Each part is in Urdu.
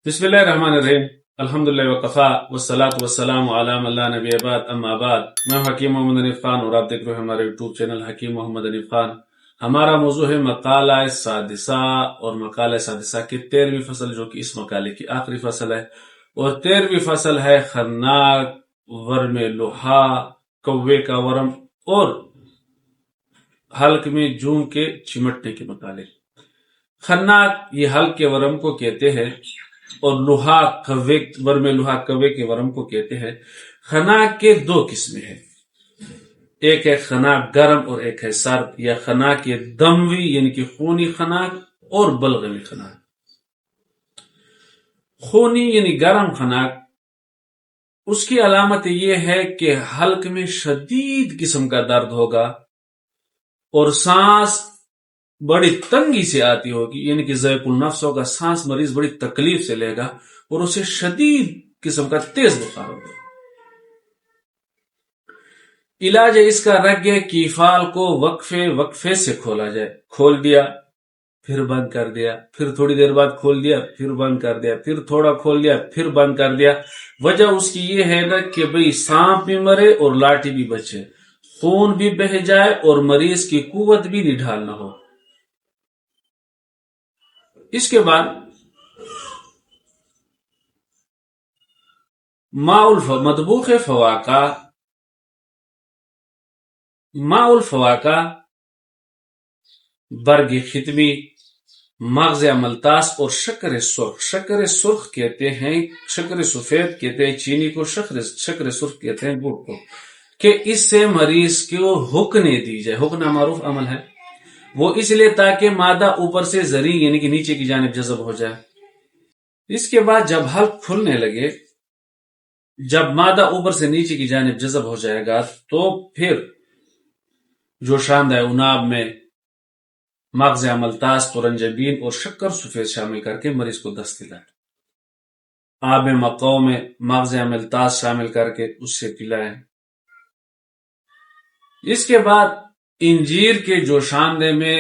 بسم اللہ الرحمن الرحیم الحمدللہ وقفا والصلاة والسلام علی من لا نبی بعد اما بعد۔ میں حکیم محمد حنیف خان اور آپ دیکھ رہے ہیں ہمارے یوٹیوب چینل حکیم محمد حنیف خان۔ ہمارا موضوع ہے مقالہ سادسہ اور مقالہ سادسہ کی 13ویں فصل، جو کہ اس مقالے کی آخری فصل ہے، اور 13ویں فصل ہے خناق، ورم لوہا، کوے کا ورم اور حلق میں جون کے چمٹنے کے متعلق۔ خناق یہ حلق کے ورم کو کہتے ہیں اور لوہا کوے، ورم لوہا کوے کے ورم کو کہتے ہیں۔ خناق کے دو قسمیں ہیں، ایک ہے خناق گرم اور ایک ہے سرد، یا خناق دموی یعنی کہ خونی خناق اور بلغمی خناق۔ خونی یعنی گرم خناق، اس کی علامت یہ ہے کہ حلق میں شدید قسم کا درد ہوگا اور سانس بڑی تنگی سے آتی ہوگی، یعنی کہ ضعیف النفس ہوگا، سانس مریض بڑی تکلیف سے لے گا اور اسے شدید قسم کا تیز بخار ہوگا۔ علاج اس کا رگ کیفال کو وقفے سے کھولا جائے، کھول دیا پھر بند کر دیا، پھر تھوڑی دیر بعد کھول دیا پھر بند کر دیا، پھر تھوڑا کھول دیا پھر بند کر دیا۔ وجہ اس کی یہ ہے نا کہ بھئی سانپ بھی مرے اور لاٹھی بھی بچے، خون بھی بہہ جائے اور مریض کی قوت بھی نڈھال نہ ہو۔ اس کے بعد مطبوخ فواکہ، ماء الفواکہ، برگ ختمی، مغز ملتاس اور شکر سرخ۔ شکر سرخ کہتے ہیں، شکر سفید کہتے ہیں چینی کو، شکر سرخ کہتے ہیں گڑ کو، کہ اس سے مریض کو حقنیں دی جائے۔ حقنہ معروف عمل ہے، وہ اس لیے تاکہ مادہ اوپر سے زری یعنی کہ نیچے کی جانب جذب ہو جائے۔ اس کے بعد جب حلق کھلنے لگے، جب مادہ اوپر سے نیچے کی جانب جذب ہو جائے گا، تو پھر جوشاندہ عناب میں مغز ملتاس، ترنجبین اور شکر سفید شامل کر کے مریض کو دست دلائیں۔ آب مقو میں مغز ملتاس شامل کر کے اس سے پلائیں۔ اس کے بعد انجیر کے جوشاندے میں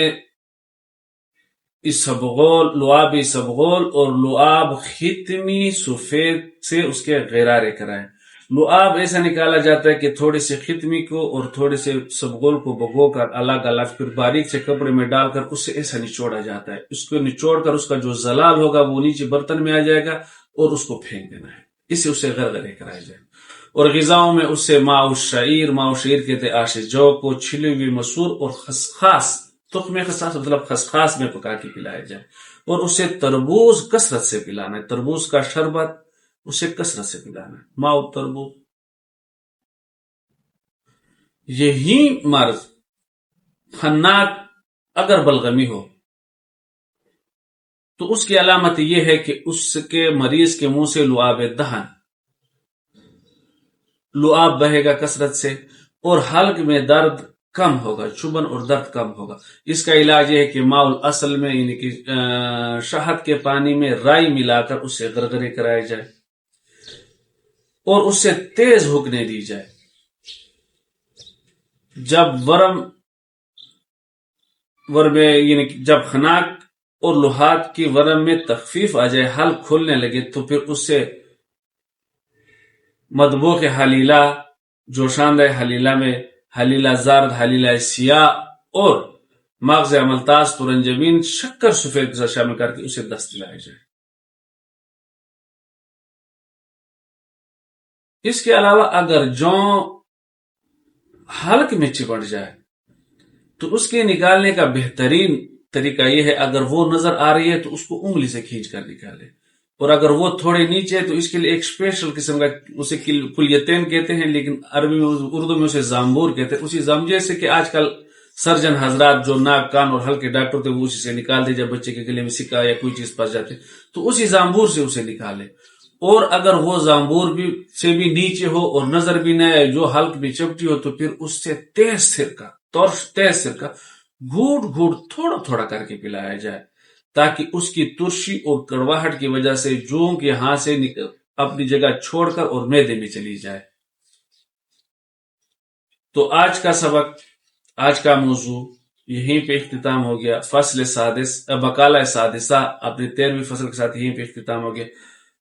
اسبغول، لعاب اسبغول اور لعاب ختمی سفید سے اس کے غرارے کرائیں۔ لعاب ایسا نکالا جاتا ہے کہ تھوڑے سے ختمی کو اور تھوڑے سے سبغول کو بھگو کر الگ الگ پھر باریک سے کپڑے میں ڈال کر اس سے ایسا نچوڑا جاتا ہے۔ اس کو نچوڑ کر اس کا جو زلال ہوگا وہ نیچے برتن میں آ جائے گا اور اس کو پھینک دینا ہے، اسے غرغرے کرائے جائے۔ اور غذاؤں میں اس سے ماء الشعیر کہتے آش جو کو، چھلی ہوئی مسور اور خسخاس، تخم خسخاس مطلب خسخاس میں پکا کے پلایا جائے، اور اسے تربوز کثرت سے پلانا ہے، تربوز کا شربت اسے کثرت سے پلانا ہے، ماء التربوز۔ یہی مرض خناق اگر بلغمی ہو تو اس کی علامت یہ ہے کہ اس کے مریض کے منہ سے لعاب دہن، لعاب بہے گا کثرت سے، اور حلق میں درد کم ہوگا، چبھن اور درد کم ہوگا۔ اس کا علاج یہ ہے کہ ماء الاصل میں یعنی کہ شہد کے پانی میں رائی ملا کر اس سے غرغرے کرائے جائے اور اس سے تیز حقنیں دی جائے۔ جب یعنی کہ جب خناق اور لوہات کی ورم میں تخفیف آ جائے، حلق کھولنے لگے، تو پھر اس سے مطبوخ حلیلہ، جوشاندہ حلیلہ میں حلیلہ زرد، حلیلہ سیاہ اور مغز ملتاس، ترنجبین، شکر سفید سے شامل کر کے اسے دست دلایا جائے۔ اس کے علاوہ اگر جوں حلق میں چپٹ جائے تو اس کے نکالنے کا بہترین طریقہ یہ ہے، اگر وہ نظر آ رہی ہے تو اس کو انگلی سے کھینچ کر نکالے، اور اگر وہ تھوڑے نیچے ہے تو اس کے لیے ایک اسپیشل قسم کا، اسے کلیتین کہتے ہیں لیکن عربی میں، اردو میں اسے زامبور کہتے ہیں۔ اسی زامبور سے کہ آج کل سرجن حضرات جو ناک کان اور حلق کے ڈاکٹر تھے وہ اسی سے نکال دے، جب بچے کے گلے میں سکا یا کوئی چیز پھنس جاتے تو اسی زامبور سے اسے نکالے۔ اور اگر وہ زامبور سے بھی نیچے ہو اور نظر بھی نہ آئے، جو حلق بھی چپٹی ہو، تو پھر اس سے تیز سرکہ گھوٹ گھوٹ تھوڑا تھوڑا کر کے پلایا جائے، تاکہ اس کی ترشی اور کڑواہٹ کی وجہ سے جوں کے ہاں سے اپنی جگہ چھوڑ کر اور معدے میں چلی جائے۔ تو آج کا سبق، آج کا موضوع یہیں پہ اختتام ہو گیا فصل سادس مقالہ سادسہ، اپنی 13ویں فصل کے ساتھ یہیں پہ اختتام ہو گیا۔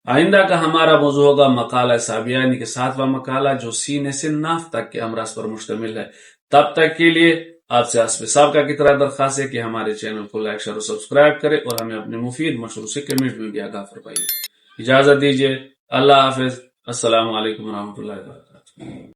آئندہ کا ہمارا موضوع ہوگا مقالہ سابعہ یعنی کہ 7واں مقالہ، جو سین سے ناف تک کے امراض پر مشتمل ہے۔ تب تک کے لیے آپ سے آصف سابقہ کی طرح درخواست ہے کہ ہمارے چینل کو لائک شیئر اور سبسکرائب کرے اور ہمیں اپنے مفید مشوروں سے کمنٹ میں بھی آگاہ فرمائیے۔ اجازت دیجیے، اللہ حافظ، السلام علیکم ورحمۃ اللہ وبرکاتہ۔